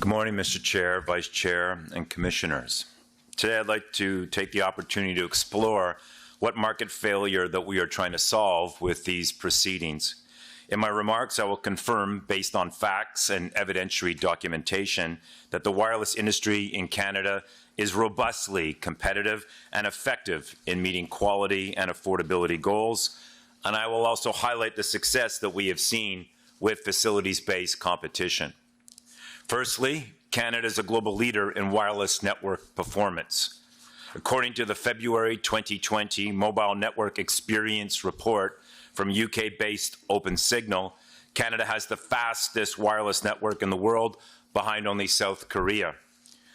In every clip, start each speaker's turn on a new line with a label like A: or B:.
A: Good morning, Mr. Chair, Vice Chair, and Commissioners. Today I'd like to take the opportunity to explore what market failure that we are trying to solve with these proceedings. In my remarks, I will confirm, based on facts and evidentiary documentation, that the wireless industry in Canada is robustly competitive and effective in meeting quality and affordability goals, and I will also highlight the success that we have seen with facilities-based competition. Firstly, Canada is a global leader in wireless network performance. According to the February 2020 Mobile Network Experience Report from UK-based OpenSignal, Canada has the fastest wireless network in the world, behind only South Korea.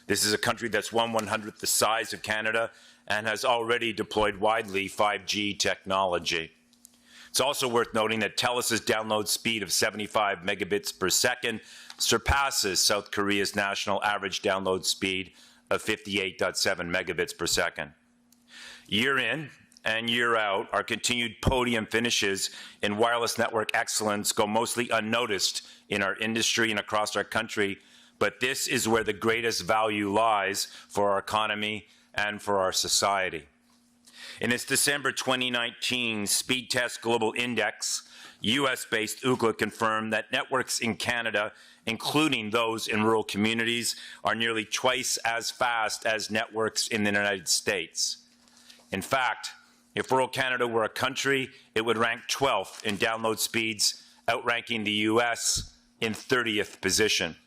A: This is a country that's 1/100th the size of Canada and has already deployed widely 5G technology. It's also worth noting that TELUS's download speed of 75 megabits per second surpasses South Korea's national average download speed of 58.7 megabits per second. Year in and year out, our continued podium finishes in wireless network excellence go mostly unnoticed in our industry and across our country, but this is where the greatest value lies for our economy and for our society. In its December 2019 Speed Test Global Index, US-based Ookla confirmed that networks in Canada, including those in rural communities, are nearly twice as fast as networks in the United States. In fact, if rural Canada were a country, it would rank 12th in download speeds, outranking the US in 30th position.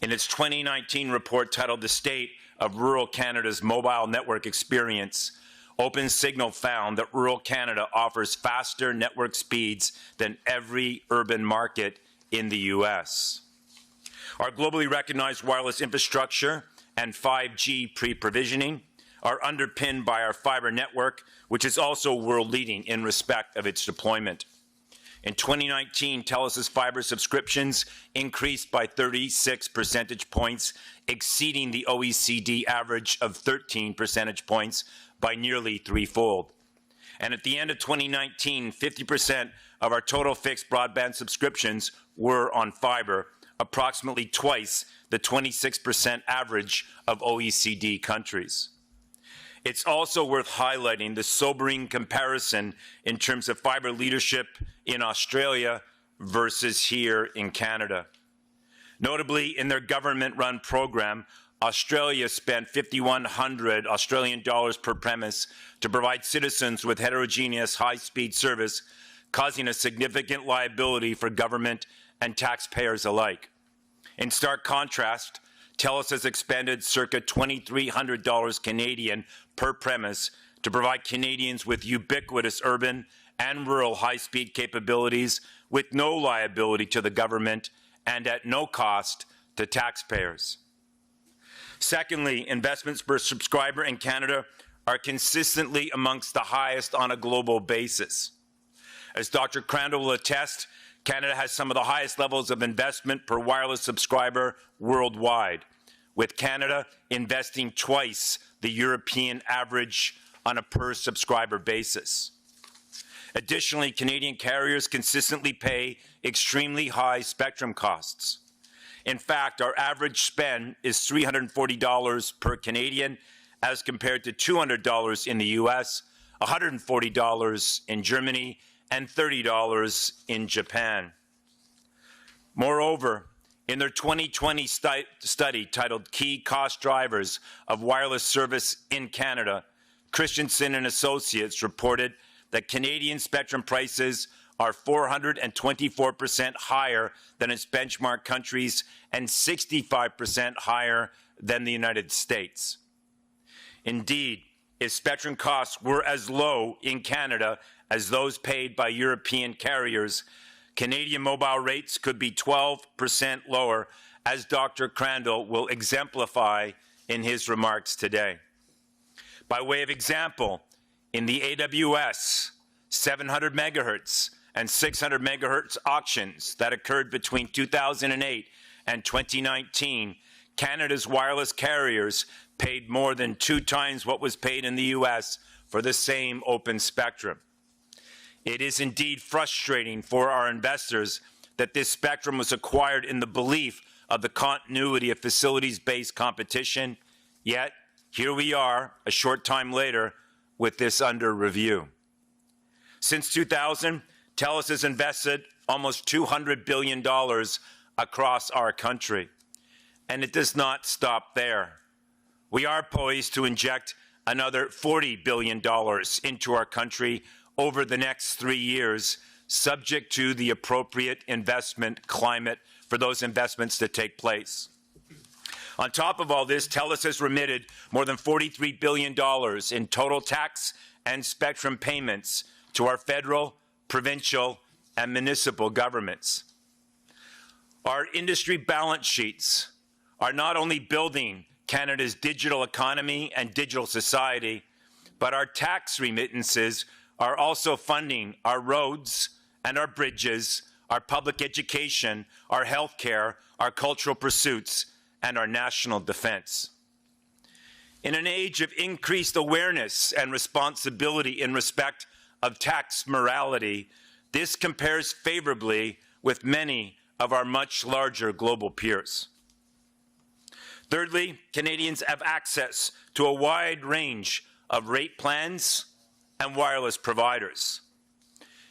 A: In its 2019 report titled The State of Rural Canada's Mobile Network Experience, OpenSignal found that rural Canada offers faster network speeds than every urban market in the US. Our globally recognized wireless infrastructure and 5G pre-provisioning are underpinned by our fiber network, which is also world-leading in respect of its deployment. In 2019, TELUS's fiber subscriptions increased by 36 percentage points, exceeding the OECD average of 13 percentage points by nearly threefold. And at the end of 2019, 50% of our total fixed broadband subscriptions were on fiber, approximately twice the 26% average of OECD countries. It's also worth highlighting the sobering comparison in terms of fiber leadership in Australia versus here in Canada. Notably, in their government-run program, Australia spent 5,100 Australian dollars per premise to provide citizens with heterogeneous high-speed service, causing a significant liability for government and taxpayers alike. In stark contrast, TELUS has expended circa $2,300 Canadian per premise to provide Canadians with ubiquitous urban and rural high-speed capabilities with no liability to the government and at no cost to taxpayers. Secondly, investments per subscriber in Canada are consistently amongst the highest on a global basis. As Dr. Crandall will attest, Canada has some of the highest levels of investment per wireless subscriber worldwide, with Canada investing twice the European average on a per-subscriber basis. Additionally, Canadian carriers consistently pay extremely high spectrum costs. In fact, our average spend is $340 per Canadian as compared to $200 in the US, $140 in Germany, and $30 in Japan. Moreover, in their 2020 study titled Key Cost Drivers of Wireless Service in Canada, Christensen and Associates reported that Canadian spectrum prices are 424% higher than its benchmark countries and 65% higher than the United States. Indeed, if spectrum costs were as low in Canada as those paid by European carriers, Canadian mobile rates could be 12% lower, as Dr. Crandall will exemplify in his remarks today. By way of example, in the AWS 700 megahertz and 600 megahertz auctions that occurred between 2008 and 2019, Canada's wireless carriers paid more than 2 times what was paid in the US for the same open spectrum. It is indeed frustrating for our investors that this spectrum was acquired in the belief of the continuity of facilities-based competition, yet here we are a short time later with this under review. Since 2000, TELUS has invested almost $200 billion across our country, and it does not stop there. We are poised to inject another $40 billion into our country over the next 3 years, subject to the appropriate investment climate for those investments to take place. On top of all this, TELUS has remitted more than $43 billion in total tax and spectrum payments to our federal, provincial, and municipal governments. Our industry balance sheets are not only building Canada's digital economy and digital society, but our tax remittances are also funding our roads and our bridges, our public education, our healthcare, our cultural pursuits, and our national defense. In an age of increased awareness and responsibility in respect of tax morality, this compares favorably with many of our much larger global peers. Thirdly, Canadians have access to a wide range of rate plans and wireless providers.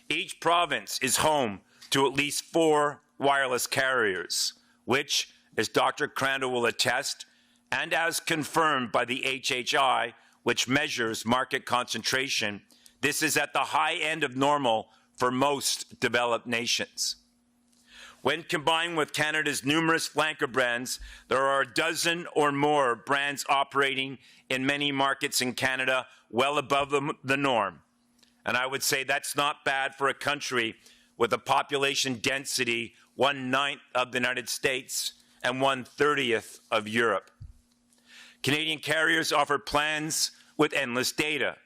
A: Each province is home to at least 4 wireless carriers, which, as Dr. Crandall will attest, and as confirmed by the HHI, which measures market concentration, this is at the high end of normal for most developed nations. When combined with Canada's numerous flanker brands, there are a dozen or more brands operating in many markets in Canada well above the norm. And I would say that's not bad for a country with a population density 1/9 of the United States and 1/30 of Europe. Canadian carriers offer plans with endless data.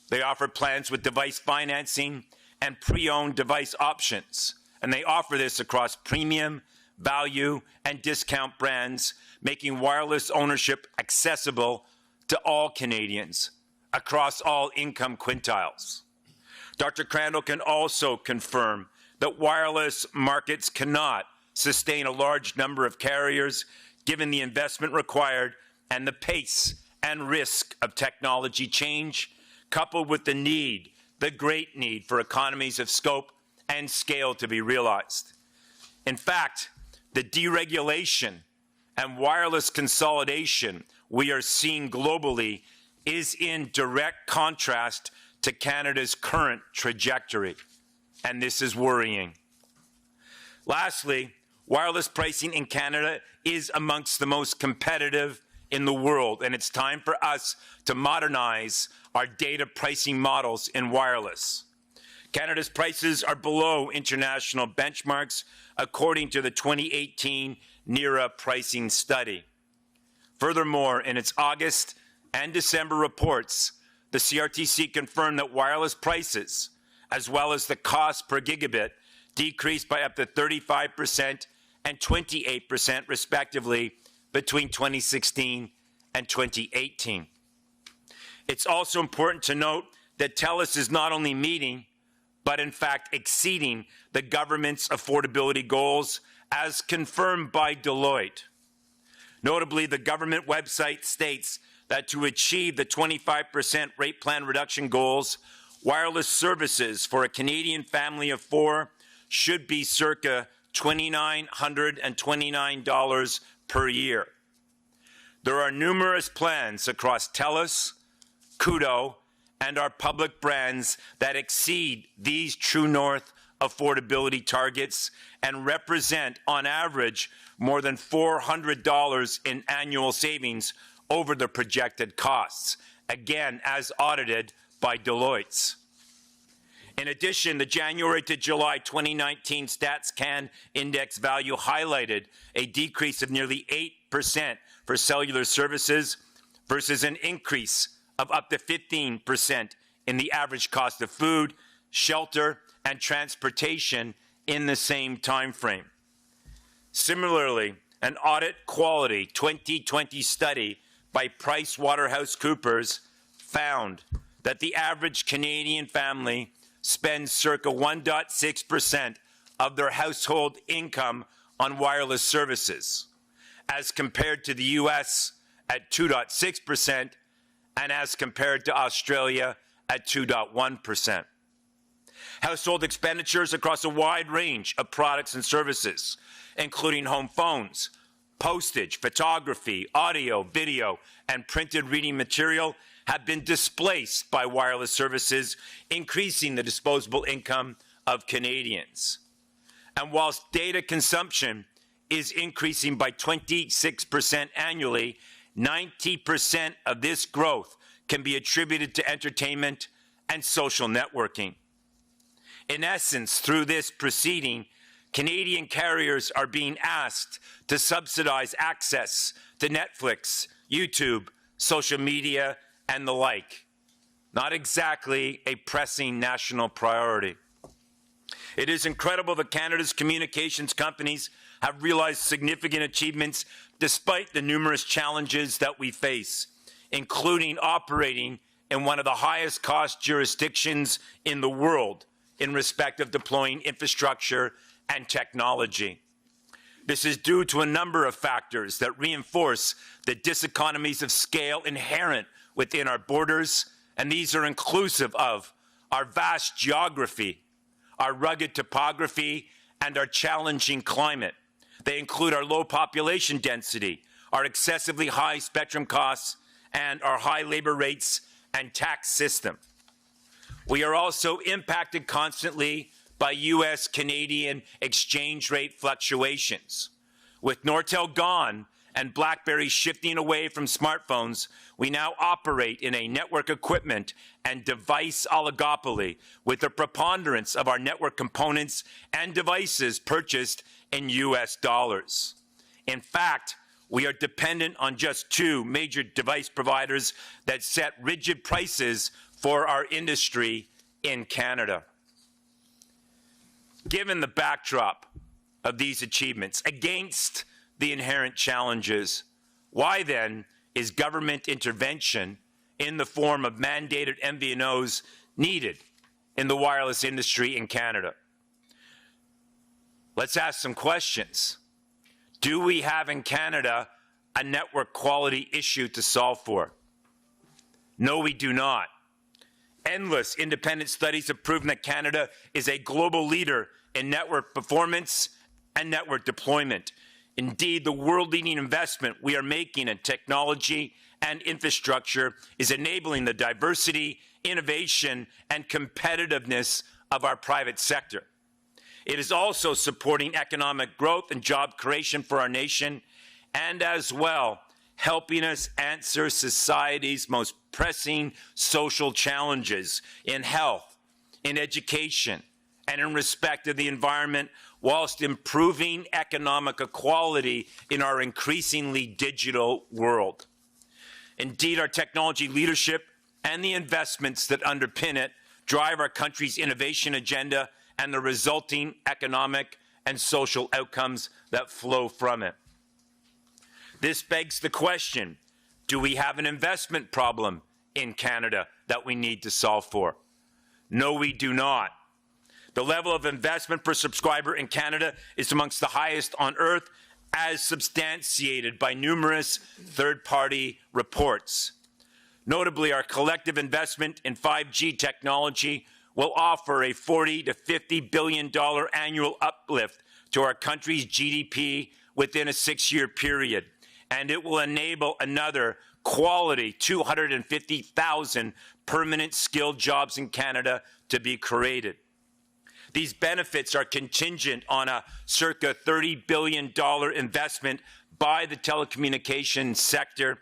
A: They offer plans with device financing and pre-owned device options. And they offer this across premium, value, and discount brands, making wireless ownership accessible to all Canadians across all income quintiles. Dr. Crandall can also confirm that wireless markets cannot sustain a large number of carriers given the investment required and the pace and risk of technology change, coupled with the great need for economies of scope and scale to be realized. In fact, the deregulation and wireless consolidation we are seeing globally is in direct contrast to Canada's current trajectory, and this is worrying. Lastly, wireless pricing in Canada is amongst the most competitive in the world, and it's time for us to modernize our data pricing models in wireless. Canada's prices are below international benchmarks, according to the 2018 NERA pricing study. Furthermore, in its August and December reports, the CRTC confirmed that wireless prices, as well as the cost per gigabit, decreased by up to 35% and 28% respectively between 2016 and 2018. It's also important to note that TELUS is not only meeting, but in fact exceeding the government's affordability goals as confirmed by Deloitte. Notably, the government website states that to achieve the 25% rate plan reduction goals, wireless services for a Canadian family of 4 should be circa $2,929 per year. There are numerous plans across TELUS, Koodo, and our public brands that exceed these True North affordability targets and represent, on average, more than $400 in annual savings over the projected costs, again, as audited by Deloitte. In addition, the January to July 2019 StatsCan index value highlighted a decrease of nearly 8% for cellular services versus an increase of up to 15% in the average cost of food, shelter, and transportation in the same time frame. Similarly, an audit quality 2020 study by PricewaterhouseCoopers found that the average Canadian family spends circa 1.6% of their household income on wireless services, as compared to the US at 2.6% and as compared to Australia at 2.1%. Household expenditures across a wide range of products and services, including home phones, postage, photography, audio, video, and printed reading material, have been displaced by wireless services, increasing the disposable income of Canadians. And whilst data consumption is increasing by 26% annually, 90% of this growth can be attributed to entertainment and social networking. In essence, through this proceeding, Canadian carriers are being asked to subsidize access to Netflix, YouTube, social media, and the like. Not exactly a pressing national priority. It is incredible that Canada's communications companies have realized significant achievements despite the numerous challenges that we face, including operating in one of the highest cost jurisdictions in the world in respect of deploying infrastructure and technology. This is due to a number of factors that reinforce the diseconomies of scale inherent within our borders, and these are inclusive of our vast geography, our rugged topography, and our challenging climate. They include our low population density, our excessively high spectrum costs, and our high labor rates and tax system. We are also impacted constantly by U.S.-Canadian exchange rate fluctuations. With Nortel gone and BlackBerry shifting away from smartphones, we now operate in a network equipment and device oligopoly with the preponderance of our network components and devices purchased in U.S. dollars. In fact, we are dependent on just two major device providers that set rigid prices for our industry in Canada. Given the backdrop of these achievements, against the inherent challenges, why then is government intervention in the form of mandated MVNOs needed in the wireless industry in Canada? Let's ask some questions. Do we have in Canada a network quality issue to solve for? No, we do not. Endless independent studies have proven that Canada is a global leader in network performance and network deployment. Indeed, the world-leading investment we are making in technology and infrastructure is enabling the diversity, innovation, and competitiveness of our private sector. It is also supporting economic growth and job creation for our nation, and as well, helping us answer society's most pressing social challenges in health, in education, and in respect of the environment, whilst improving economic equality in our increasingly digital world. Indeed, our technology leadership and the investments that underpin it drive our country's innovation agenda and the resulting economic and social outcomes that flow from it. This begs the question, do we have an investment problem in Canada that we need to solve for? No, we do not. The level of investment per subscriber in Canada is amongst the highest on earth, as substantiated by numerous third-party reports. Notably, our collective investment in 5G technology will offer a $40 to $50 billion annual uplift to our country's GDP within a 6-year period, and it will enable another quality 250,000 permanent skilled jobs in Canada to be created. These benefits are contingent on a circa $30 billion investment by the telecommunications sector,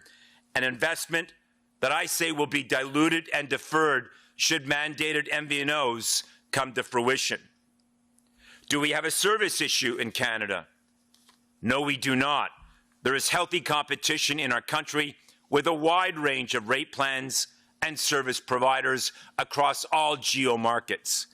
A: an investment that I say will be diluted and deferred should mandated MVNOs come to fruition. Do we have a service issue in Canada? No, we do not. There is healthy competition in our country with a wide range of rate plans and service providers across all geo markets.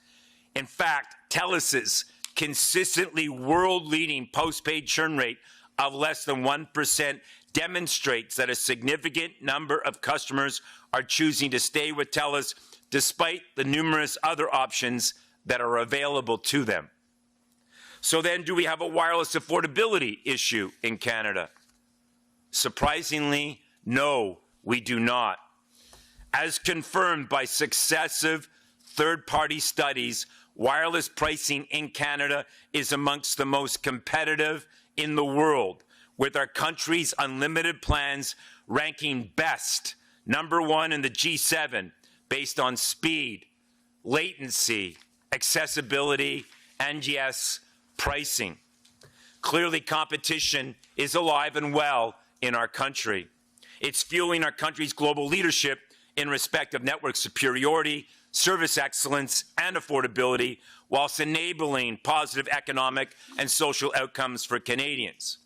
A: In fact, TELUS's consistently world-leading postpaid churn rate of less than 1% demonstrates that a significant number of customers are choosing to stay with TELUS despite the numerous other options that are available to them. So then, do we have a wireless affordability issue in Canada? Surprisingly, no, we do not. As confirmed by successive third-party studies, wireless pricing in Canada is amongst the most competitive in the world, with our country's unlimited plans ranking best, #1 in the G7, based on speed, latency, accessibility, and yes, pricing. Clearly, competition is alive and well in our country. It's fueling our country's global leadership in respect of network superiority, service excellence, and affordability, whilst enabling positive economic and social outcomes for Canadians.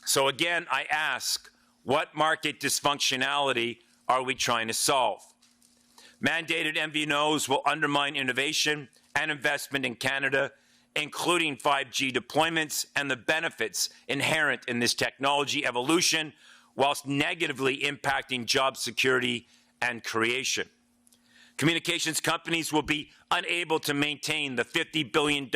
A: So again, I ask, what market dysfunctionality are we trying to solve? Mandated MVNOs will undermine innovation and investment in Canada, including 5G deployments and the benefits inherent in this technology evolution, whilst negatively impacting job security and creation. Communications companies will be unable to maintain the $50 billion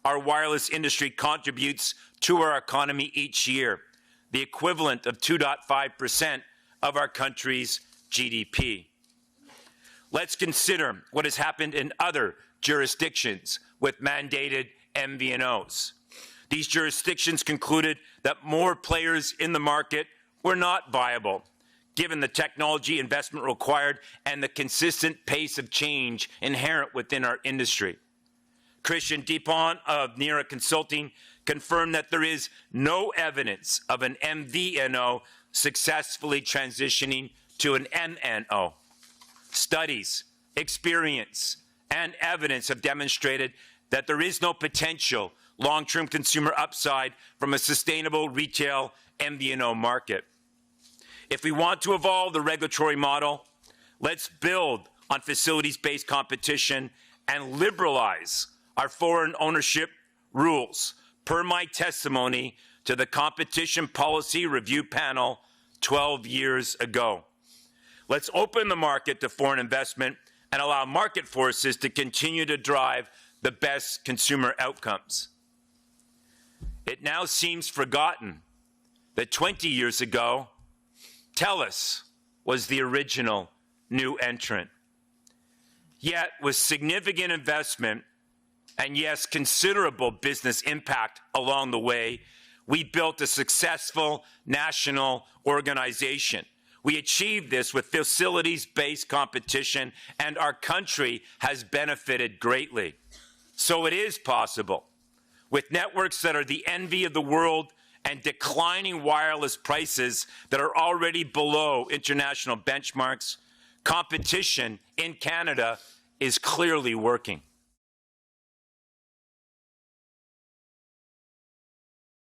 A: our wireless industry contributes to our economy each year, the equivalent of 2.5% of our country's GDP. Let's consider what has happened in other jurisdictions with mandated MVNOs. These jurisdictions concluded that more players in the market were not viable, given the technology investment required and the consistent pace of change inherent within our industry. Christian Dupont of Nera Consulting confirmed that there is no evidence of an MVNO successfully transitioning to an MNO. Studies, experience, and evidence have demonstrated that there is no potential long-term consumer upside from a sustainable retail MVNO market. If we want to evolve the regulatory model, let's build on facilities-based competition and liberalize our foreign ownership rules, per my testimony to the Competition Policy Review Panel 12 years ago. Let's open the market to foreign investment and allow market forces to continue to drive the best consumer outcomes. It now seems forgotten that 20 years ago, TELUS was the original new entrant. Yet, with significant investment and, yes, considerable business impact along the way, we built a successful national organization. We achieved this with facilities-based competition, and our country has benefited greatly. So it is possible. With networks that are the envy of the world and declining wireless prices that are already below international benchmarks, competition in Canada is clearly working.